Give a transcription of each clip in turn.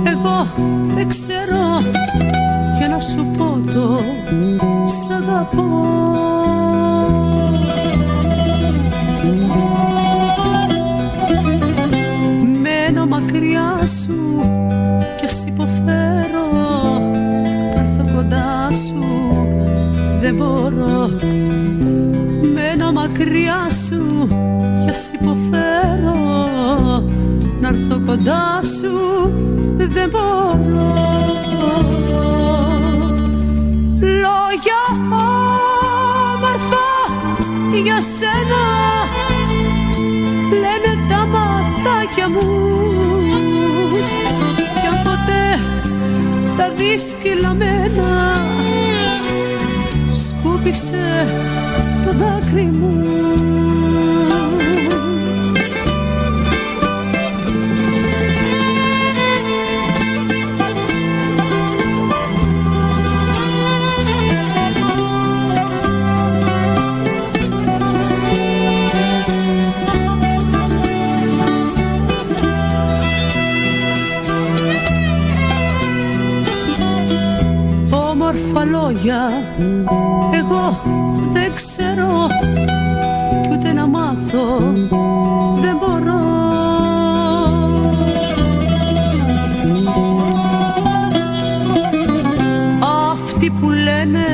Εγώ δεν ξέρω για να σου πω το σ' αγαπώ. Μένω μακριά σου κι ας υποφέρω, να έρθω κοντά σου δεν μπορώ. Μένω μακριά σου κι ας υποφέρω, να έρθω κοντά σου δεν μπορώ. Λόγια όμορφα για σένα λένε τα ματάκια μου, κι αν ποτέ τα δεις κυλαμένα σκούπισε το δάκρυ μου. Λόγια εγώ δεν ξέρω κι ούτε να μάθω δεν μπορώ. Αυτοί που λένε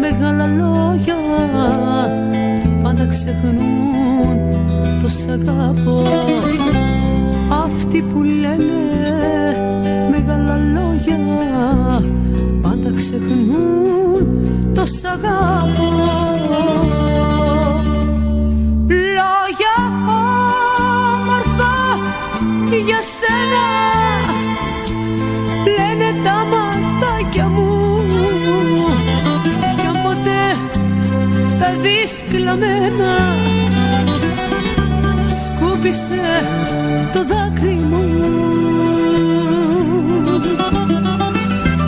μεγάλα λόγια πάντα ξεχνούν το σ' αγαπώ. Αυτοί που λένε μεγάλα λόγια πάντα ξεχνούν το σ' αγαπώ. Λόγια όμορφα για σένα λένε τα ματάκια μου, κι αν ποτέ τα δεις κλαμμένα σκούπισε το δάκρυ μου.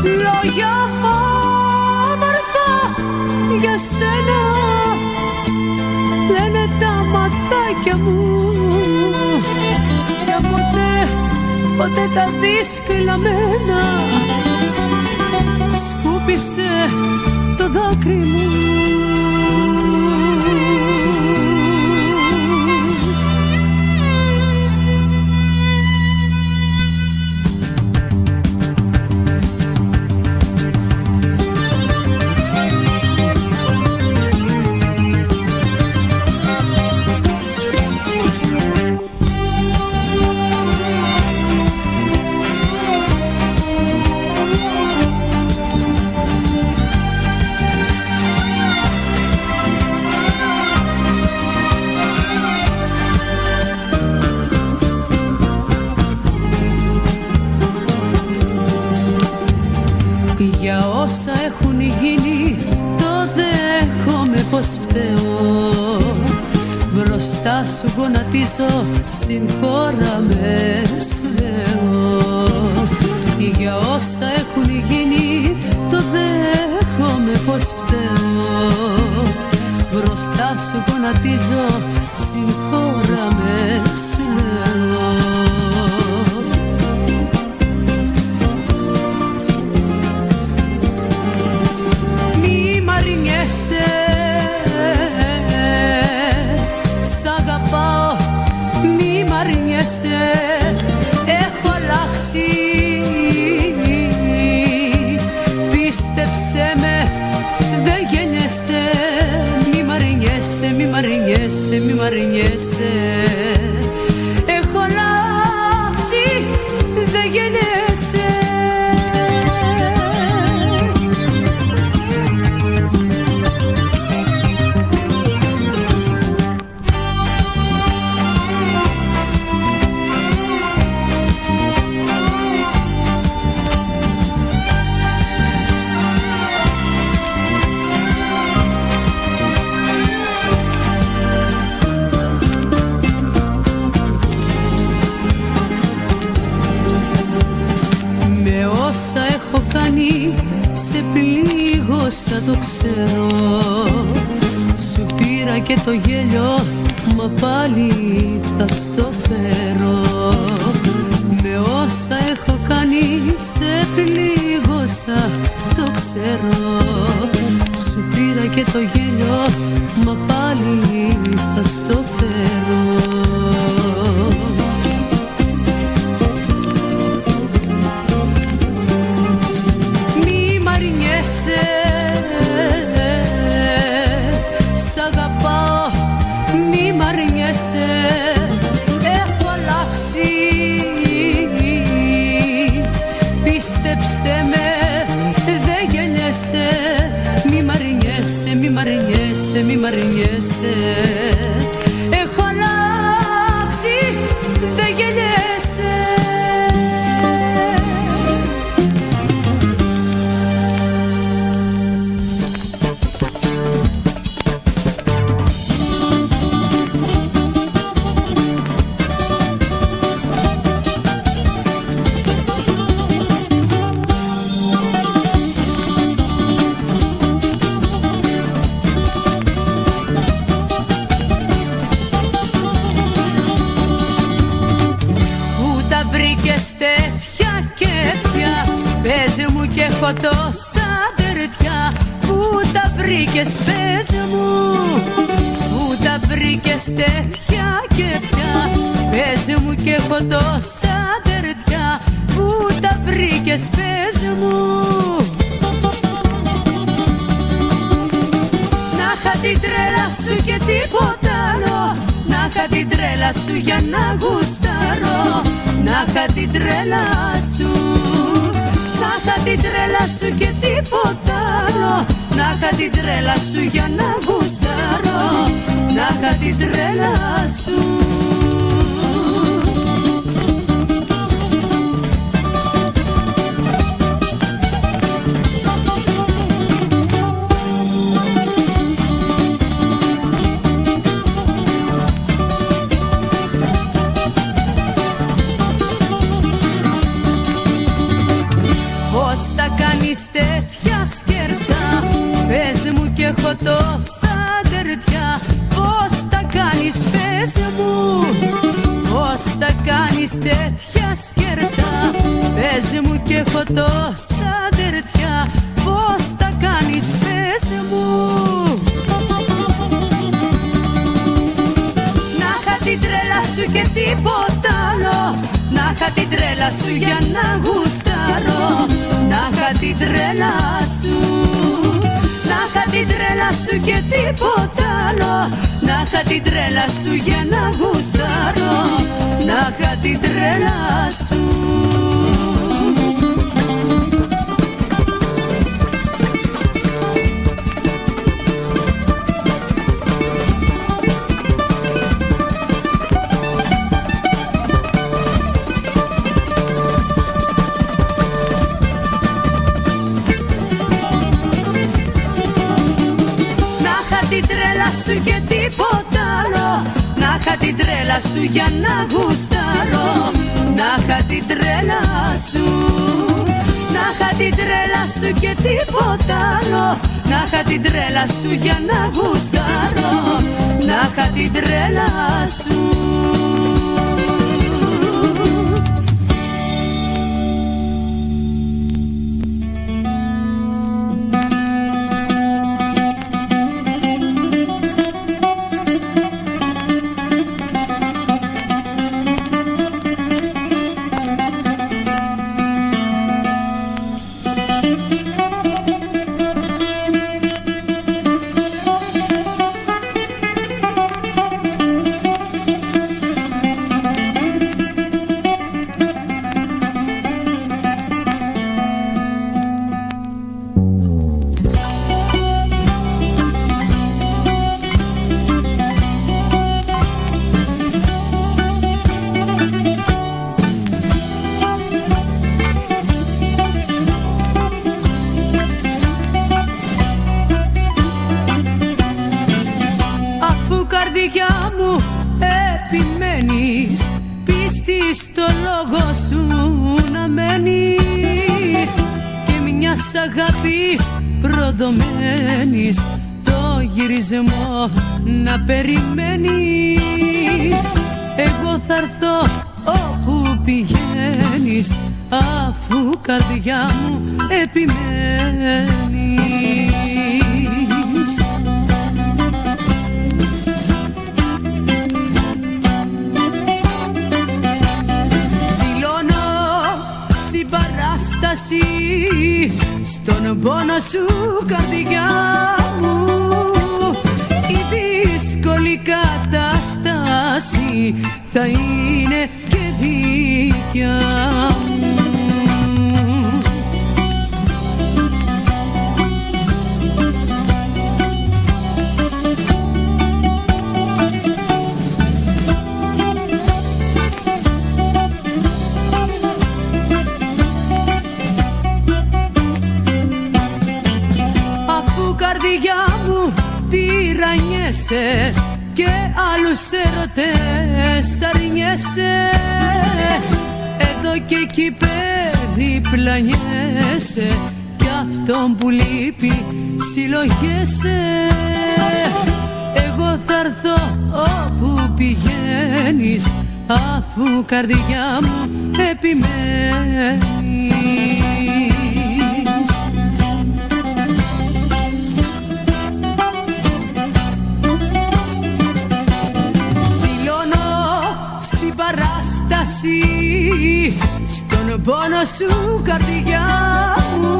Λόγια όμορφα για σένα λένε τα ματάκια μου, κι αν ποτέ τα δεις κλαμμένα σκούπισε το δάκρυ μου. Για όσα έχουν γίνει το δέχομαι πως φταίω. Μπροστά σου γονατίζω, συγχώραμε σου λέω. Για όσα έχουν γίνει το δέχομαι πως φταίω. Μπροστά σου γονατίζω, συγχώραμε σου λέω. Σ' αγαπάω, μη μ' αρνιέσαι, έχω αλλάξει. Πίστεψέ με, δεν γεννιέσαι, μη μ' αρνιέσαι, μη μ' αρνιέσαι, μη μ' αρνιέσαι. Έχω αλλάξει, δεν γεννιέσαι. σαν το ξέρω. Σου πήρα και το γέλιο, μα πάλι θα στο φέρω. Με όσα έχω κάνει σε πλήγωσα, το ξέρω. Σου πήρα και το γέλιο, μα πάλι θα στο φέρω. Μη μ' αρνιέσαι, σ' αγαπάω, μη μ' αρνιέσαι. Έχω αλλάξει, πίστεψε με, δεν γελιέσαι. Μη μ' αρνιέσαι, μη μ' αρνιέσαι, μη μ' αρνιέσαι. Έχω αλλάξει, δεν γελιέσαι. Τέτοια και πια πες μου και έχω τόσα τερτιά. Πού τα βρήκες πες μου, πού τα βρήκες τέτοια και πια πες μου και έχω τόσα τερτιά. Πού τα βρήκες πες μου. Να είχα την τρέλα σου και τίποτα άλλο, να είχα την τρέλα σου για να γουστάρω. Να είχα την τρέλα σου, να είχα την τρέλα σου και τίποτα άλλο. Να είχα την τρέλα σου για να γουστάρω. Να είχα την τρέλα σου. Τέτοια σκέρτσα πες μου και έχω τόσα τερτιά. Πώς τα κάνεις πες μου, πώς τα κάνεις τέτοια σκέρτσα πες μου και έχω τόσα τερτιά. Πώς τα κάνεις πες μου. Να είχα την τρέλα σου και τίποτα άλλο, να είχα την τρέλα σου για να γουστάρω. Να είχα την τρέλα σου, να είχα την τρέλα σου και τίποτα άλλο. Να είχα την τρέλα σου για να γουστάρω. Να είχα την τρέλα σου. Σου και τίποτα άλλο, να είχα την τρέλα σου για να γουστάρω. Να είχα την τρέλα σου, να είχα την τρέλα σου και τίποτα άλλο. Να είχα την τρέλα σου για να γουστάρω. Να είχα την τρέλα σου. καρδιά μου επιμένεις, πίστη στο λόγο σου να μένεις και μιας αγάπης προδομένης το γυρισμό να περιμένεις. Εγώ θα έρθω όπου πηγαίνεις, αφού καρδιά μου επιμένεις. Δηλώνω συμπαράσταση στον πόνο σου καρδιά μου, η δύσκολη κατάσταση θα είναι και δικιά μου. Αφού καρδιά μου τυραννιέσαι και άλλους ερωτές αρνιέσαι, εδώ και εκεί περιπλανιέσαι, κι αυτόν που λείπει συλλογέσαι. Εγώ θα έρθω όπου πηγαίνεις, αφού καρδιά μου επιμένεις. Παράσταση στον πόνο σου καρδιά μου,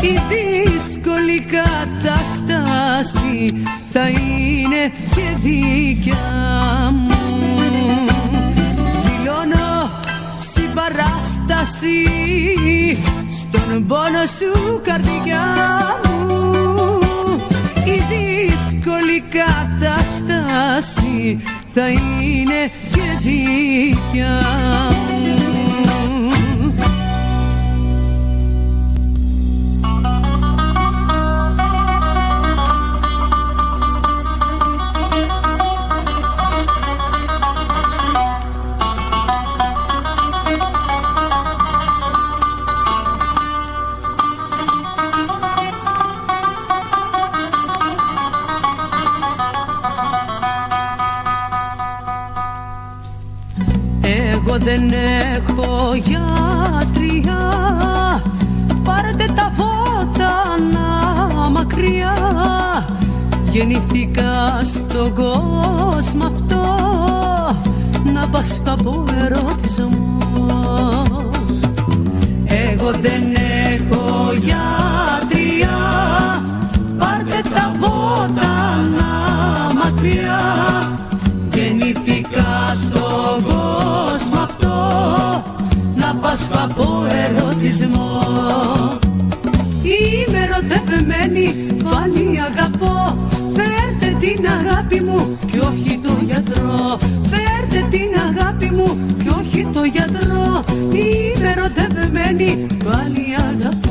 η δύσκολη κατάσταση θα είναι και δικιά μου. Δηλώνω συμπαράσταση στον πόνο σου καρδιά μου, η δύσκολη κατάσταση θα είναι και δικιά μου. Εγώ δεν έχω γιατριά, πάρτε τα βότανα μακριά. Γεννήθηκα στον κόσμο αυτό να πάσχω από ερωτισμό. Εγώ δεν έχω γιατριά, πάρτε τα βότανα μακριά. Γεννήθηκα στον κόσμο αυτό να πάσχω από ερωτισμό. Είμαι ερωτευμένη, πάλι αγαπώ. Φέρτε την αγάπη μου κι όχι το γιατρό. Φέρτε την αγάπη μου κι όχι το γιατρό. Είμαι ερωτευμένη, πάλι αγαπώ.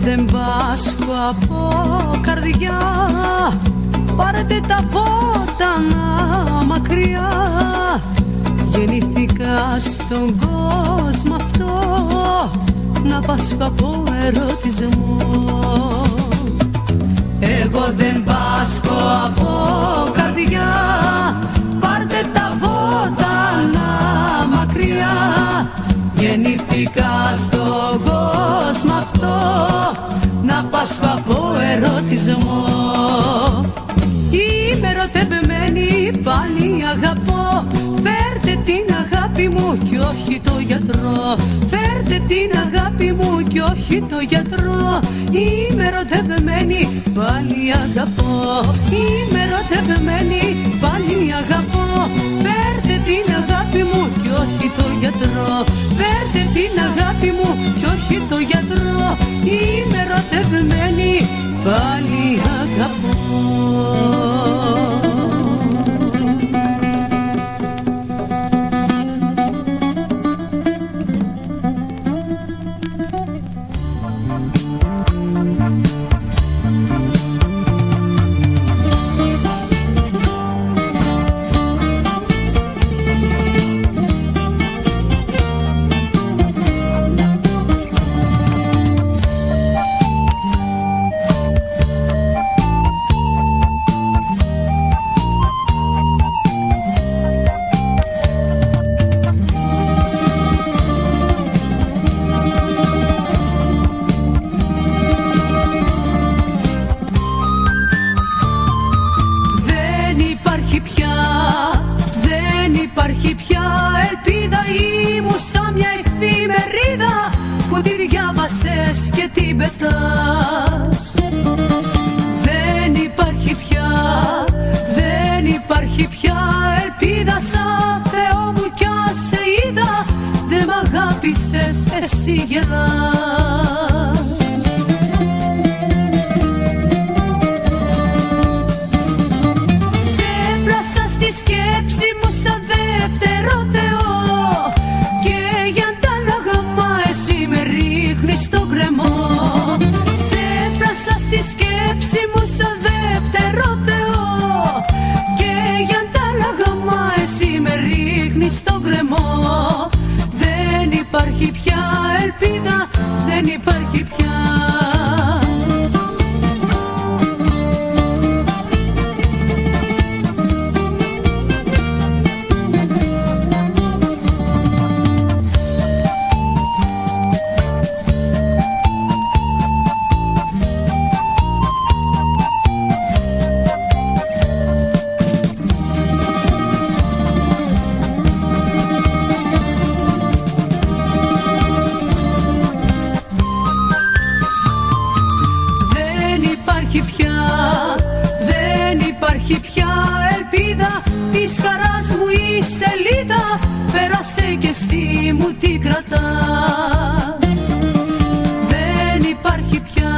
Δεν πάσχω από καρδιά, πάρτε τα βότανα μακριά. Γεννήθηκα στον κόσμο αυτό να πάσχω από ερωτισμό. Εγώ δεν πάσχω από καρδιά, πάρτε τα βότανα μακριά. Γεννήθηκα στον κόσμο αυτό να πάσχω από ερωτισμό. Είμαι ερωτευμένη, πάλι αγαπώ. Φέρτε την αγάπη μου κι όχι το γιατρό. Φέρτε την αγάπη μου κι όχι το γιατρό. Είμαι ερωτευμένη, πάλι αγαπώ. Είμαι ερωτευμένη, πάλι αγαπώ. Φέρτε την αγάπη μου κι όχι όχι το γιατρό. Φέρτε την αγάπη μου κι όχι το γιατρό. Είμαι ερωτευμένη, πάλι αγαπώ. Και την πετάς. Δεν υπάρχει πια, δεν υπάρχει πια ελπίδα. Σαν Θεό μου κι αν σε είδα, δεν μ' αγάπησες, εσύ γελάς. Σε έπλασα στη σκέψη μου σαν δεύτερο Θεό. Και για τα λαγαμά εσύ με ρίχνεις στον κρεμό. Σε έπλασα στη σκέψη μου σαν δεύτερο Θεό. Και για τα λαγαμά εσύ με ρίχνεις στον κρεμό. Δεν υπάρχει πια ελπίδα, δεν υπάρχει πια. Της χαράς μου η σελίδα, πέρασε κι εσύ μου την κρατάς. Δεν υπάρχει πια,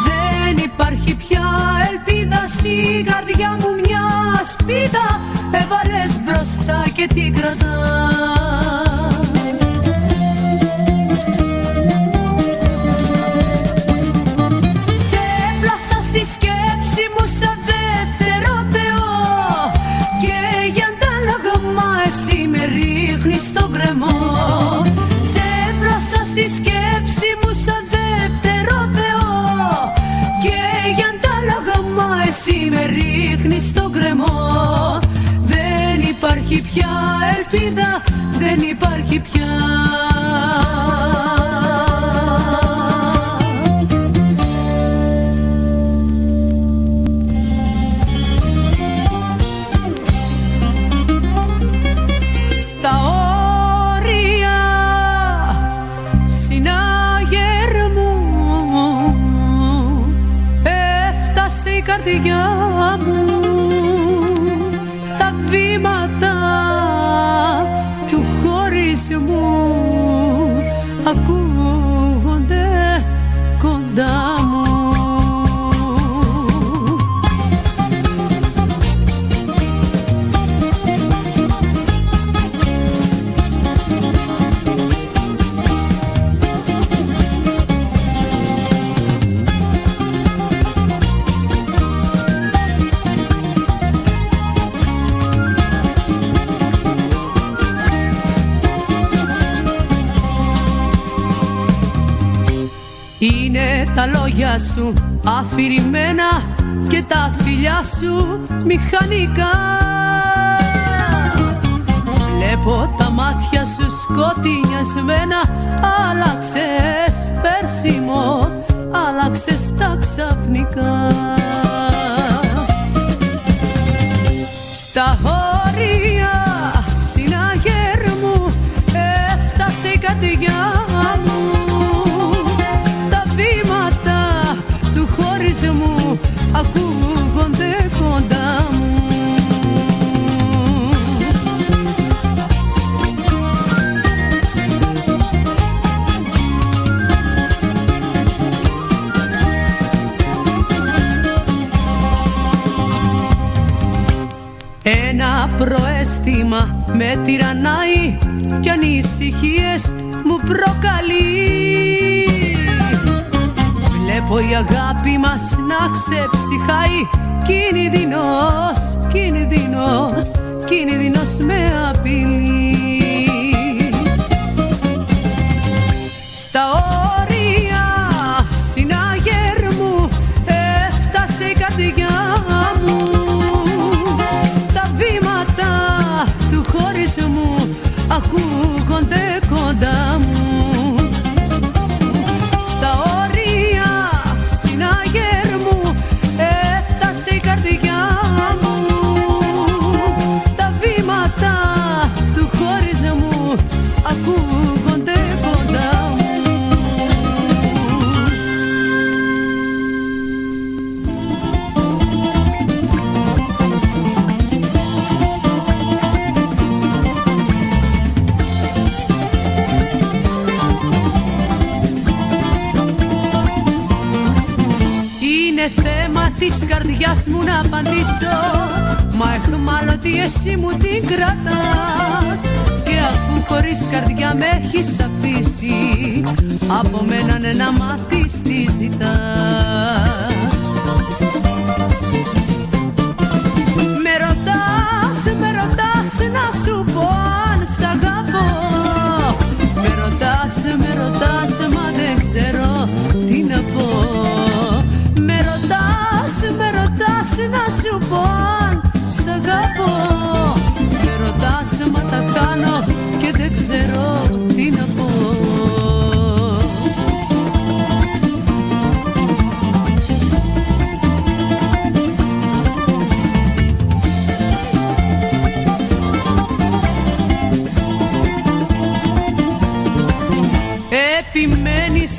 δεν υπάρχει πια ελπίδα. Στην καρδιά μου μια σπίδα έβαλες μπροστά και την κρατάς. Σε έπλασα στη σκέψη μου σαν δεύτερο Θεό. Εσύ με ρίχνεις στον κρεμό. Σε έπλασα στη σκέψη μου σαν δεύτερο Θεό. Και για τα λαγαμά εσύ με ρίχνεις στον κρεμό. Δεν υπάρχει πια ελπίδα, δεν υπάρχει πια. Η καρδιά μου, τα βήματα του χωρισμού ακούγονται κοντά μου. Είναι τα λόγια σου αφηρημένα και τα φιλιά σου μηχανικά. Βλέπω τα μάτια σου σκοτεινιασμένα. Άλλαξες περσίμο, άλλαξες τα ξαφνικά. Στα όρια συναγερμού έφτασε η καρδιά μου. Μου ακούγονται κοντά μου. ένα προαίσθημα με τυραννάει κι ανησυχίες μου προκαλεί. Βλέπω η αγάπη μας να ξεψυχάει, κίνδυνος, κίνδυνος, κίνδυνος με απειλεί. Στα όρια συναγερμού έφτασε η καρδιά μου, τα βήματα του χωρισμού ακούγονται κοντά μου. Στα όρια συναγερμού έφτασε η καρδιά μου, τα βήματα του χωρισμού ακούγονται κοντά μου. Είναι θέμα της καρδιάς μου να απαντήσω, μα εχμάλωτη εσύ μου την κρατάς. Και αφού χωρίς καρδιά με έχεις αφήσει, από μένα ναι να μάθεις τι ζητάς. Με ρωτάς να σου πω αν σ' αγαπώ. Με ρωτάς μα δεν ξέρω τι να πω. Με ρωτάς να σου πω αν σ' αγαπώ. Με ρωτάς μα τα κάνω και δεν ξέρω τι να πω.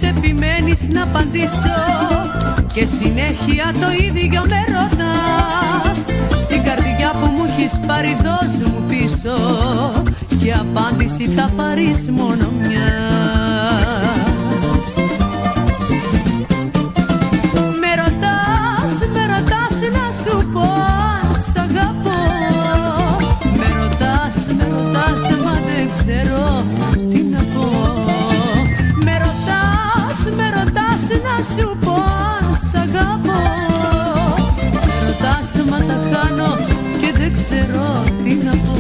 Επιμένεις να απαντήσω και συνέχεια το ίδιο με ρωτάς. Την καρδιά που μου έχεις πάρει δώσ' μου πίσω, και απάντηση θα πάρεις μόνο μιας. Με ρωτάς να σου πω αν σ' αγαπώ. Με ρωτάς μα δεν ξέρω τι να πω. Με ρωτάς να σου πω αν σ' αγαπώ. Με ρωτάς μα τα κάνω και δεν ξέρω τι να πω.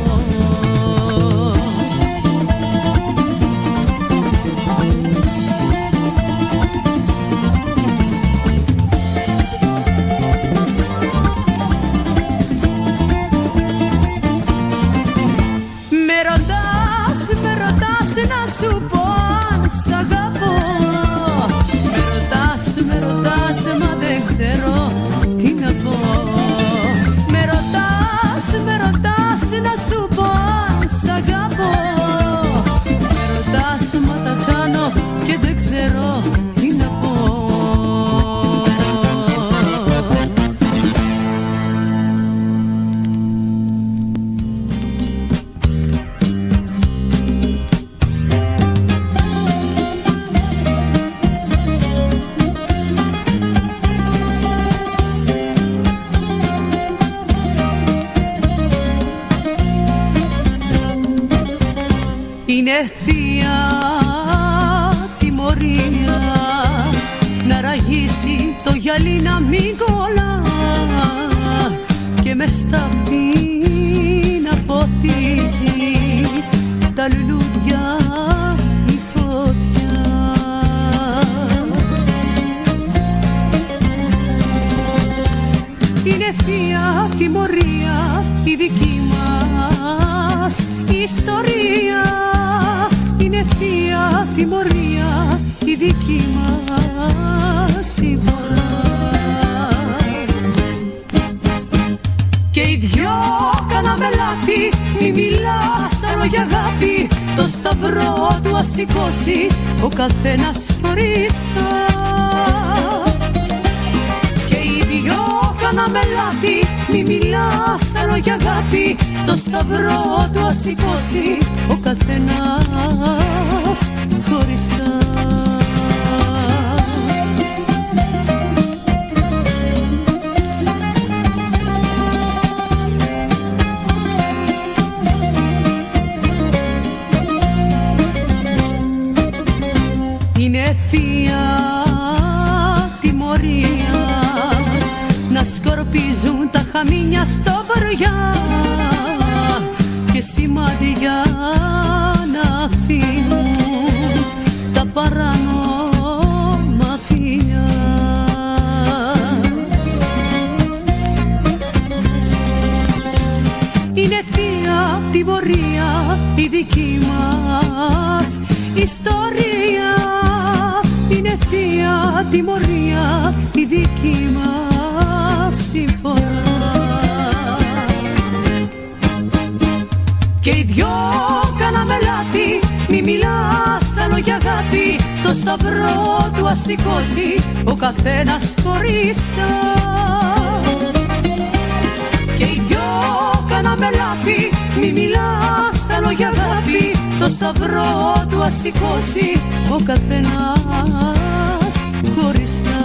Με ρωτάς να σου πω αν σ' αγαπώ. Με ρωτάς μα δεν ξέρω τι να πω. Με ρωτάς να σου πω αν σ' αγαπώ. Με ρωτάς μα τα κάνω και δεν ξέρω τι να πω. Είναι θεία τιμωρία να ραγίσει το γυαλί να μην κολλά, και μες στα αυτή να ποτίζει τα λουλούδια η φωτιά. Είναι θεία τιμωρία η δική μας ιστορία. Είναι θεία τιμωρία η δική μας συμπορά. Και οι δυο κάναμε λάθη, μη μιλάς άλλο για αγάπη. Το σταυρό του ας σηκώσει ο καθένας χωριστά. Και οι δυο κάναμε λάθη, μη μιλάς άλλο για αγάπη. Το σταυρό του ας σηκώσει ο καθένας χωριστά. γυρίζουν τα χαμίνια στο βοριά και σημάδια να αφήνουν τα παράνομα φιλιά. Είναι θεία τιμωρία η δική μας ιστορία. Είναι θεία τιμωρία η δική μας συμφορά. Και οι δυο κάναμε λάθη, μη μιλάς άλλο για αγάπη. Το σταυρό του ας σηκώσει ο καθένας χωριστά. Και οι δυο κάναμε λάθη, μη μιλάς άλλο για αγάπη. Το σταυρό του ας σηκώσει ο καθένας χωριστά.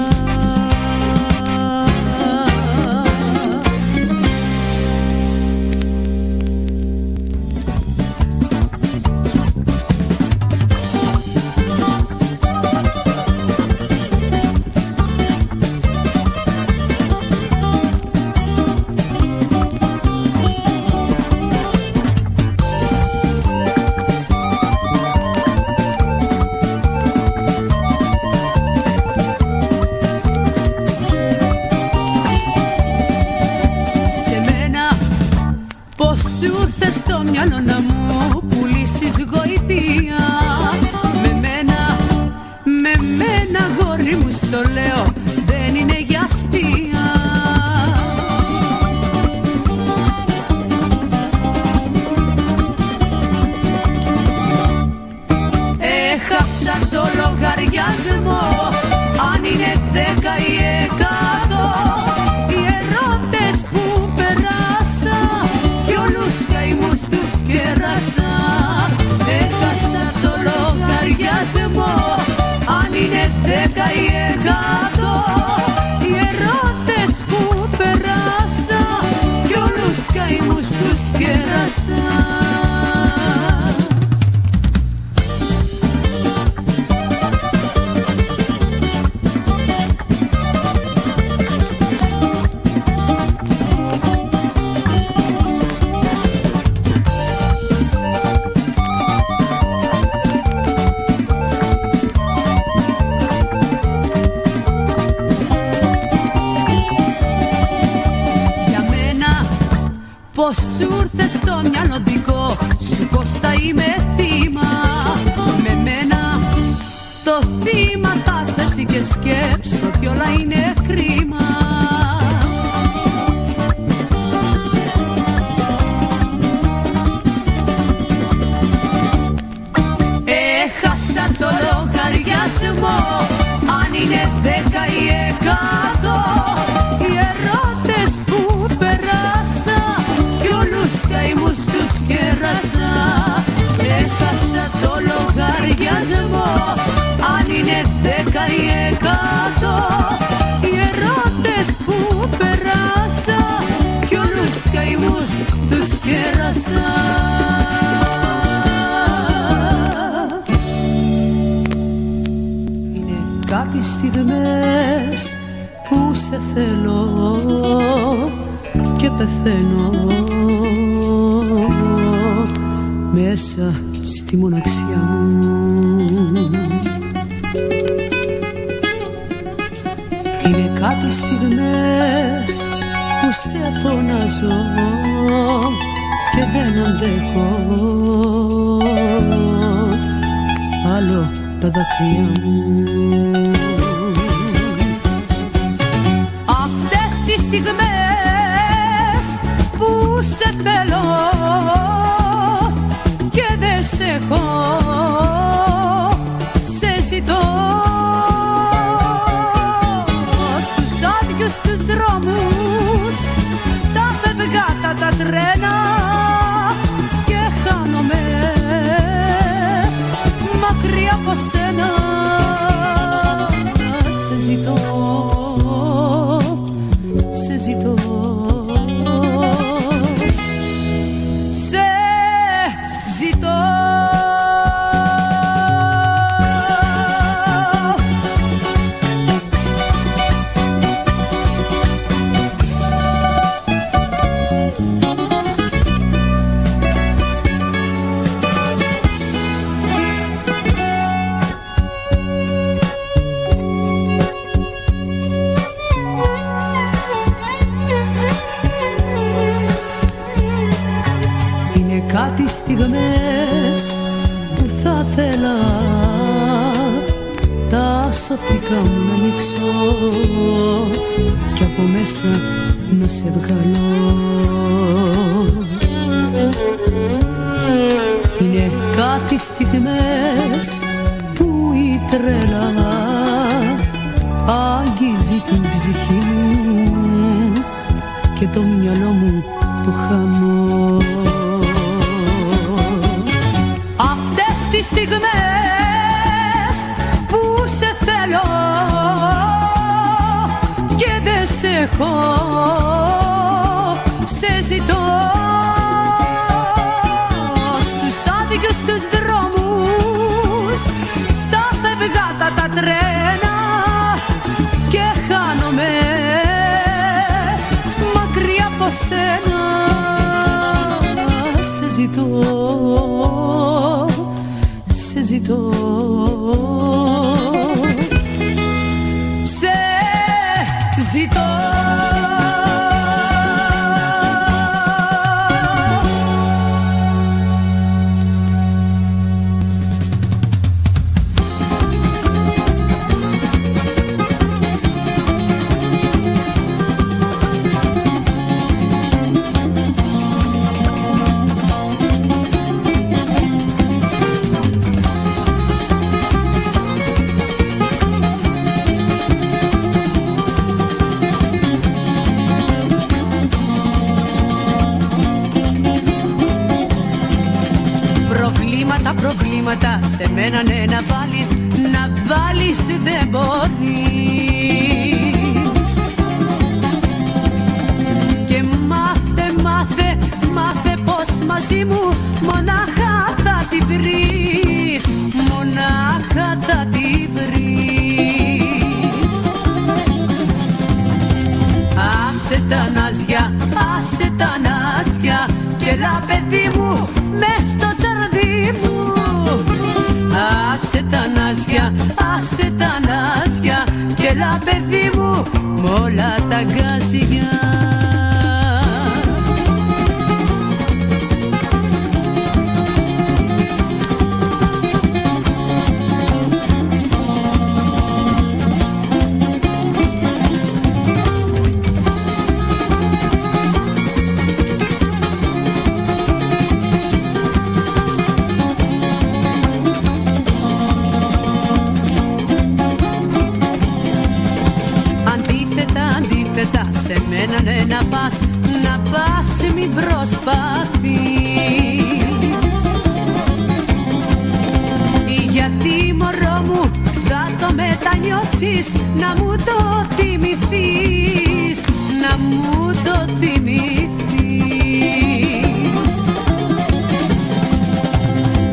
Στο μυαλό να μου πουλήσεις γοητεία. Με μένα γόρι μου στο λέω, δεν είναι για αστεία. Έχασα το λογαριασμό, αν είναι 10 ή 100 οι ερώτες που περάσα κι όλους καημούς τους κέρασα. Έχασα το λογαριασμό, αν είναι 10 ή 100 οι ερώτες που περάσα κι όλους καημούς τους κέρασα. Πώς σου ήρθε στο μυαλό δικό σου, πως θα είμαι θύμα. Με μένα το θύμα θα σε εσύ και σκέψω ότι όλα είναι κρίμα. Έχασα το λογαριασμό, αν είναι 10 ή 100 οι ερώτες που περάσα κι όλους καημούς τους κέρασα. Έχασα το λογαριασμό, αν είναι 10 ή 100 οι ερώτες που περάσα κι όλους καημούς τους κέρασα. Είναι κάτι στιγμές που σε θέλω και πεθαίνω μέσα στη μοναξιά μου. Είναι κάτι στιγμές που σε φωνάζω και δεν αντέχω άλλο τα δάκρυα μου. Αυτές τις στιγμές που σε θέλω και δεν σε έχω, σε ζητώ στους άδειους τους δρόμους, στα φευγάτα τα τρένα και χάνομαι μακριά από σένα. Σε ζητώ, σε ζητώ, σε ζητώ. ανοίξω κι από μέσα να σε βγάλω. Είναι κάτι στιγμές που η τρέλα αγγίζει την ψυχή μου και το μυαλό μου το χάνω. Αυτές τις στιγμές που σε θέλω και δεν σε έχω, σε ζητώ στους άδειους τους δρόμους, στα φευγάτα τα τρένα και χάνομαι μακριά από σένα. Σε ζητώ, σε ζητώ, σε ζητώ. Τα προβλήματα σε μένα ναι να βάλεις δεν μπορείς. Και μάθε πως μαζί μου μονάχα θα τη βρεις, μονάχα θα τη βρεις. Άσε τα ναζιά, άσε τα ναζιά και έλα παιδί μου μες στο τσαρδί μου. Άσε τα ναζιά, άσε τα ναζιά και έλα παιδί μου μ' όλα τα γκάζια. Σε μένα ναι να πας μην προσπαθείς. Γιατί μωρό μου θα το μετανιώσεις, να μου το θυμηθείς, να μου το θυμηθείς.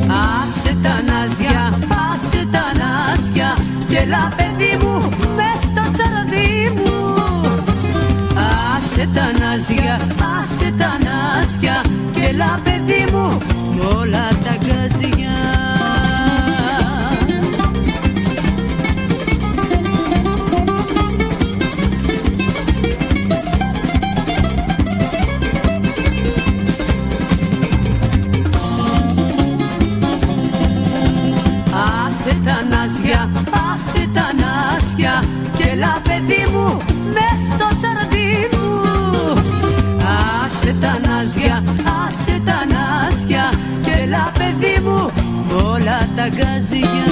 Άσε τα ναζιά, άσε τα ναζιά και έλα παιδί μου μες στο τσαρδί μου. Άσε τα ναζιά, άσε τα ναζιά και έλα παιδί μου μ' όλα τα γκάζια. Άσε τα ναζιά, άσε τα ναζιά και έλα παιδί μου μες στο τσαρδί μου. Άσε τα ναζιά, άσε τα ναζιά και έλα παιδί μου μ' όλα τα γκάζια.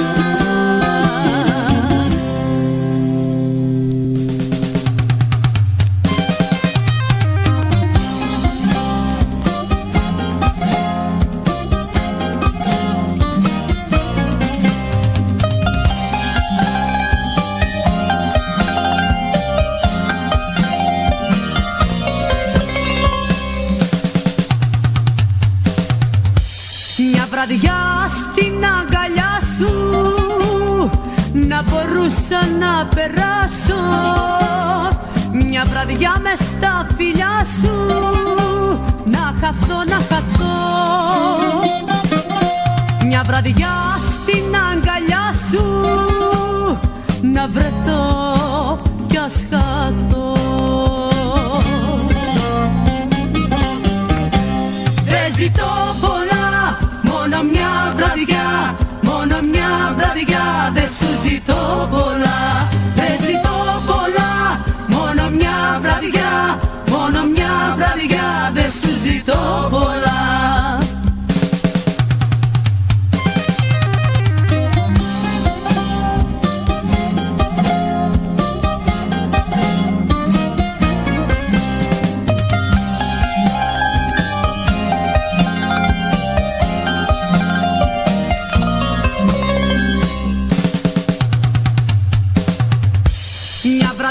Βραδιά στην αγκαλιά σου να μπορούσα να περάσω, μια βραδιά μες στα φιλιά σου να χαθώ, να χαθώ. Μια βραδιά στην αγκαλιά σου να βρεθώ κι ας χαθώ. Δεν ζητώ πολλά, μόνο μια βραδιά, μόνο μια βραδιά. Δεν σου ζητώ πολλά, δεν ζητώ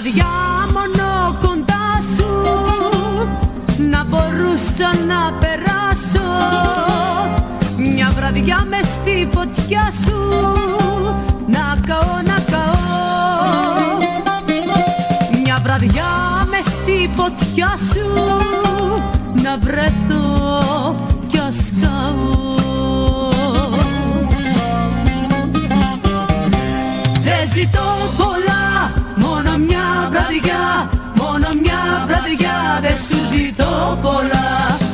βραδιά μόνο κοντά σου να μπορούσα να περάσω, μια βραδιά μες στη φωτιά σου να καώ, να καώ, μια βραδιά μες στη φωτιά σου να βρεθώ κι ας καώ. Δεν ζητώ πολλά, μόνο μια βραδιά, μόνο μια βραδιά, δεν σου ζητώ πολλά.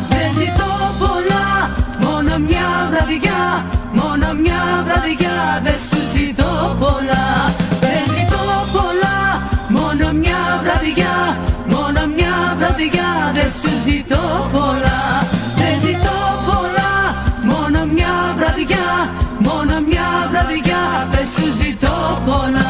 Δεν ζητώ πολλά, μόνο μια βραδιά, μόνο μια βραδιά, δεν σου ζητώ πολλά. Δεν ζητώ πολλά, μόνο μια βραδιά, μόνο μια βραδιά, δεν σου ζητώ πολλά. Δεν ζητώ πολλά, μόνο μια βραδιά, μόνο μια βραδιά, δεν σου ζητώ πολλά.